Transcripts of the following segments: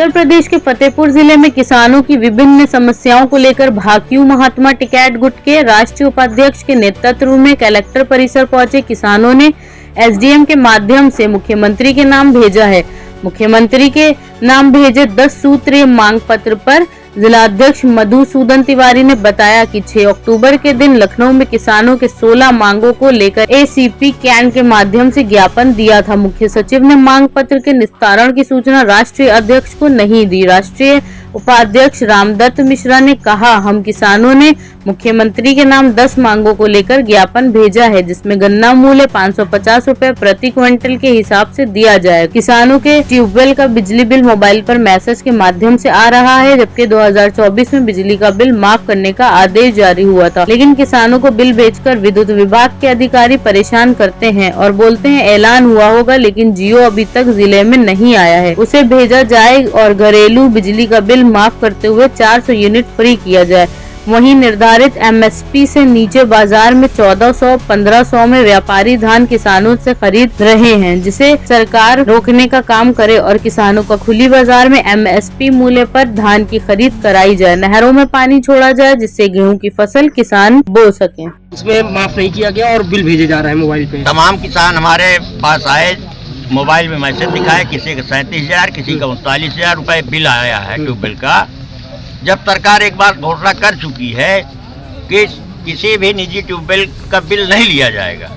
उत्तर प्रदेश के फतेहपुर जिले में किसानों की विभिन्न समस्याओं को लेकर भाकियू महात्मा टिकैत गुट के राष्ट्रीय उपाध्यक्ष के नेतृत्व में कलेक्टर परिसर पहुंचे किसानों ने एसडीएम के माध्यम से मुख्यमंत्री के नाम भेजा है। मुख्यमंत्री के नाम भेजे 10 सूत्रीय मांग पत्र पर जिलाध्यक्ष मधुसूदन तिवारी ने बताया कि 6 अक्टूबर के दिन लखनऊ में किसानों के 16 मांगों को लेकर एसीपी कैन के माध्यम से ज्ञापन दिया था। मुख्य सचिव ने मांग पत्र के निस्तारण की सूचना राष्ट्रीय अध्यक्ष को नहीं दी। राष्ट्रीय उपाध्यक्ष रामदत्त मिश्रा ने कहा, हम किसानों ने मुख्यमंत्री के नाम 10 मांगों को लेकर ज्ञापन भेजा है, जिसमें गन्ना मूल्य 550 रुपए प्रति क्विंटल के हिसाब से दिया जाए। किसानों के ट्यूबवेल का बिजली बिल मोबाइल पर मैसेज के माध्यम से आ रहा है, जबकि 2024 में बिजली का बिल माफ करने का आदेश जारी हुआ था, लेकिन किसानों को बिल बेचकर विद्युत विभाग के अधिकारी परेशान करते हैं और बोलते हैं ऐलान हुआ होगा, लेकिन जियो अभी तक जिले में नहीं आया है। उसे भेजा जाए और घरेलू बिजली का बिल माफ करते हुए 400 यूनिट फ्री किया जाए। वहीं निर्धारित एमएसपी से नीचे बाजार में 1400-1500 में व्यापारी धान किसानों से खरीद रहे हैं, जिसे सरकार रोकने का काम करे और किसानों का खुली बाजार में एमएसपी मूल्य पर धान की खरीद कराई जाए। नहरों में पानी छोड़ा जाए, जिससे गेहूं की फसल किसान बो सकें। इसमें माफ नहीं किया गया और बिल भेजे जा रहा है मोबाइल पे। तमाम किसान हमारे पास आए, मोबाइल में मैसेज दिखाए, किसी का 37,000, किसी का 39,000 रुपए बिल आया है ट्यूबवेल का। जब सरकार एक बार घोषणा कर चुकी है कि किसी भी निजी ट्यूबवेल का बिल नहीं लिया जाएगा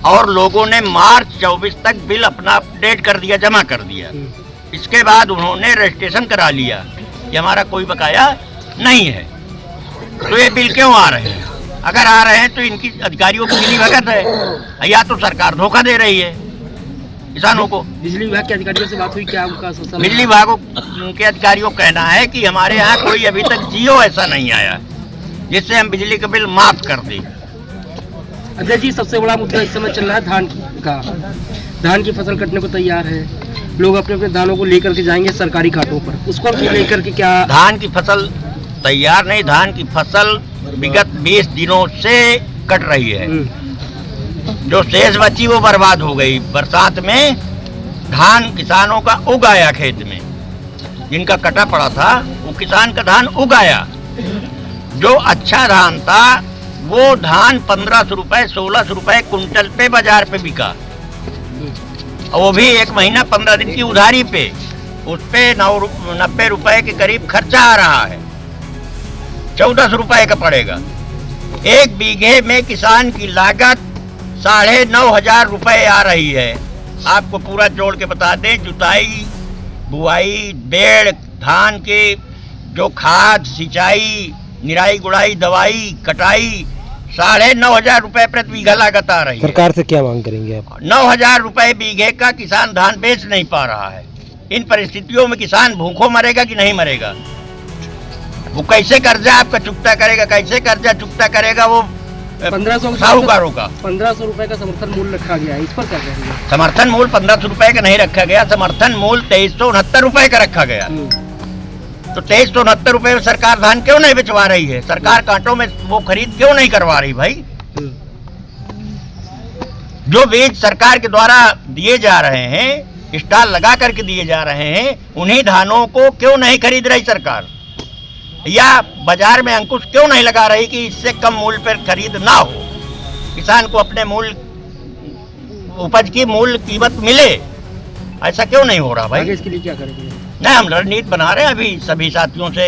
और लोगों ने मार्च 24 तक बिल अपना अपडेट कर दिया, जमा कर दिया, इसके बाद उन्होंने रजिस्ट्रेशन करा लिया कि हमारा कोई बकाया नहीं है, तो ये बिल क्यों आ रहे हैं? अगर आ रहे हैं तो इनकी अधिकारियों की मिलीभगत है या तो सरकार धोखा दे रही है किसानों को। बिजली विभाग के अधिकारियों से बात हुई क्या? उनका बिजली विभाग के अधिकारियों का कहना है कि हमारे यहाँ कोई अभी तक जियो ऐसा नहीं आया जिससे हम बिजली का बिल माफ कर दें। अध्यक्ष जी, सबसे बड़ा मुद्दा इस समय चल रहा है धान का। धान की फसल कटने को तैयार है, लोग अपने अपने धानों को लेकर के जाएंगे सरकारी घाटों पर, उसको लेकर के क्या? धान की फसल तैयार नहीं, धान की फसल विगत 20 दिनों से कट रही है। जो शेष बची वो बर्बाद हो गई। बरसात में धान किसानों का उगाया, खेत में जिनका कटा पड़ा था वो किसान का धान उगाया। जो अच्छा धान था वो धान 1500 रुपए 1600 रुपए कुंटल पे बाजार पे बिका, वो भी 1 महीना 15 दिन की उधारी पे। उस पे 90 रुपए के करीब खर्चा आ रहा है, 1400 रुपए का पड़ेगा। 1 बीघे में किसान की लागत 9,500 रुपए आ रही है। आपको पूरा जोड़ के बता दें, जुताई, बुआई, बेड़, धान के जो खाद, सिंचाई, निराई गुड़ाई, दवाई, कटाई, 9,500 रुपए प्रति बीघा लागत आ रही है। सरकार से क्या मांग करेंगे आप? 9,000 रुपए बीघे का किसान धान बेच नहीं पा रहा है। इन परिस्थितियों में किसान भूखों मरेगा कि नहीं मरेगा? वो कैसे कर्जा आपका चुकता करेगा? कैसे कर्जा चुकता करेगा? वो 1500 साहूकारों का 1500 रुपए का समर्थन मूल्य रखा गया है, इस पर क्या कहेंगे? समर्थन मूल्य 1500 रुपए का नहीं रखा गया, समर्थन मूल्य 2369 रुपए का रखा गया। तो 2369 रुपए में सरकार धान क्यों नहीं बेचवा रही है? सरकार कांटों में वो खरीद क्यों नहीं करवा रही भाई? जो बीज सरकार के द्वारा दिए जा रहे हैं, स्टॉल लगा करके दिए जा रहे हैं, उन्हीं धानों को क्यों नहीं खरीद रही सरकार? या बाजार में अंकुश क्यों नहीं लगा रही कि इससे कम मूल्य पर खरीद ना हो, किसान को अपने मूल्य उपज की मूल्य कीमत मिले? ऐसा क्यों नहीं हो रहा भाई? इसके लिए क्या करेंगे? नहीं, हम रणनीति बना रहे हैं, अभी सभी साथियों से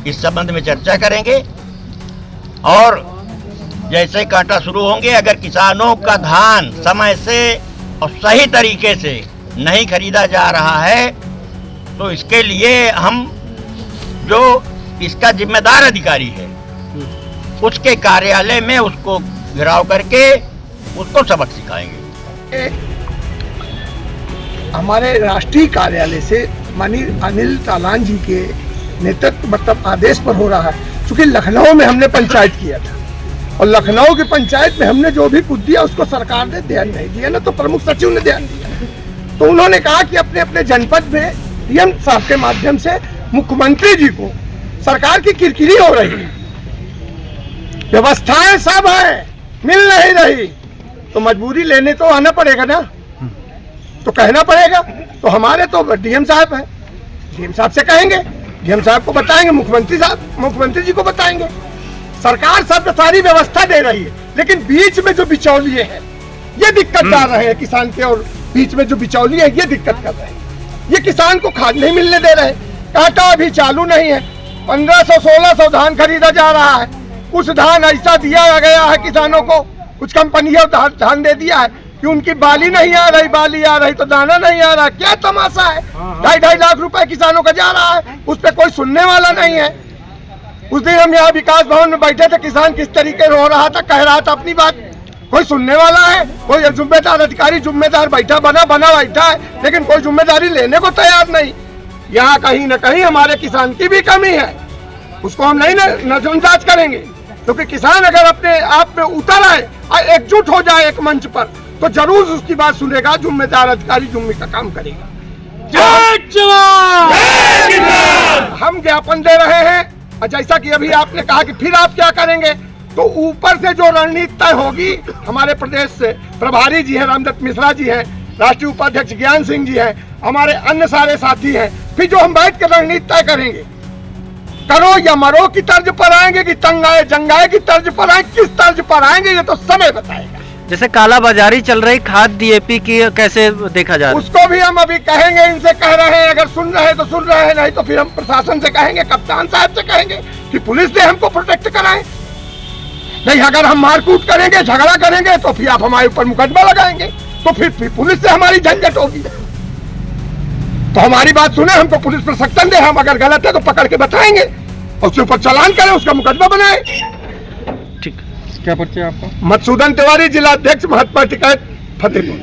इस संबंध में चर्चा करेंगे और जैसे कांटा शुरू होंगे, अगर किसानों का धान समय से और सही तरीके से नहीं खरीदा जा रहा है तो इसके लिए हम जो इसका जिम्मेदार अधिकारी है उसके कार्यालय में उसको घेराव करके उसको सबक सिखाएंगे। हमारे राष्ट्रीय कार्यालय से माननीय अनिल तालान जी के नेतृत्व मतलब आदेश पर हो रहा है। क्योंकि लखनऊ में हमने पंचायत किया था और लखनऊ की पंचायत में हमने जो भी कुछ दिया उसको सरकार ने ध्यान नहीं दिया ना, तो प्रमुख सचिव ने ध्यान दिया। तो उन्होंने कहा कि अपने अपने जनपद में डीएम साहब के माध्यम से मुख्यमंत्री जी को सरकार की किरकिरी हो रही है, व्यवस्थाएं सब है, मिल नहीं रही, तो मजबूरी लेने तो आना पड़ेगा ना, तो कहना पड़ेगा। तो हमारे तो डीएम साहब हैं, डीएम साहब से कहेंगे, डीएम साहब को बताएंगे, मुख्यमंत्री जी को बताएंगे। सरकार सब सारी व्यवस्था दे रही है, लेकिन बीच में जो बिचौलिए हैं ये दिक्कत डाल रहे हैं किसान के, और बीच में जो बिचौलिए हैं ये दिक्कत कर रहे हैं। ये किसान को खाद नहीं मिलने दे रहे, कांटा अभी चालू नहीं है। 1500-1600 धान खरीदा जा रहा है। कुछ धान ऐसा दिया गया है किसानों को, कुछ कंपनियों धान दे दिया है कि उनकी बाली नहीं आ रही, बाली आ रही तो दाना नहीं आ रहा। क्या तमाशा है? 2.5 लाख रुपए किसानों का जा रहा है, उस पर कोई सुनने वाला नहीं है। उस दिन हम यहाँ विकास भवन में बैठे थे, किसान किस तरीके रो रहा था, कह रहा था अपनी बात, कोई सुनने वाला है? कोई जिम्मेदार अधिकारी जिम्मेदार बना बैठा है, लेकिन कोई जिम्मेदारी लेने को तैयार नहीं। यहाँ कहीं न कहीं हमारे किसान की भी कमी है, उसको हम नहीं नजरअंदाज करेंगे, क्योंकि किसान अगर अपने आप में उतर आए और एकजुट हो जाए एक मंच पर, तो जरूर उसकी बात सुनेगा, जिम्मेदार अधिकारी जुम्मे का काम करेगा। हम ज्ञापन दे रहे हैं, और जैसा कि अभी आपने कहा कि फिर आप क्या करेंगे, तो ऊपर से जो रणनीति तय होगी, हमारे प्रदेश से प्रभारी जी हैं, रामदत्त मिश्रा जी हैं, राष्ट्रीय उपाध्यक्ष ज्ञान सिंह जी हैं, हमारे अन्य सारे साथी हैं, फिर जो हम बैठ कर रणनीति तय करेंगे, करो या मरो की तर्ज पर आएंगे कि तंगाए जंगाए की तर्ज पर आएंगे, किस तर्ज पर आएंगे ये तो समय बताएगा। जैसे काला बाजारी चल रही खाद डीएपी की कैसे देखा जा रहा है? उसको भी हम अभी कहेंगे, इनसे कह रहे हैं, अगर सुन रहे हैं तो सुन रहे हैं, नहीं तो फिर हम प्रशासन से कहेंगे, कप्तान साहब से कहेंगे कि पुलिस ने हमको प्रोटेक्ट कराए। नहीं, अगर हम मारकूट करेंगे, झगड़ा करेंगे, तो फिर आप हमारे ऊपर मुकदमा लगाएंगे, तो फिर पुलिस से हमारी झंझट होगी। तो हमारी बात सुने, हमको पुलिस प्रशिक्षण दे, हम अगर गलत है तो पकड़ के बताएंगे, उसके ऊपर चालान करें, उसका मुकदमा बनाए। ठीक। क्या परिचय आपका? मधुसूदन तिवारी, जिला अध्यक्ष, महात्मा टिकैत, फतेहपुर।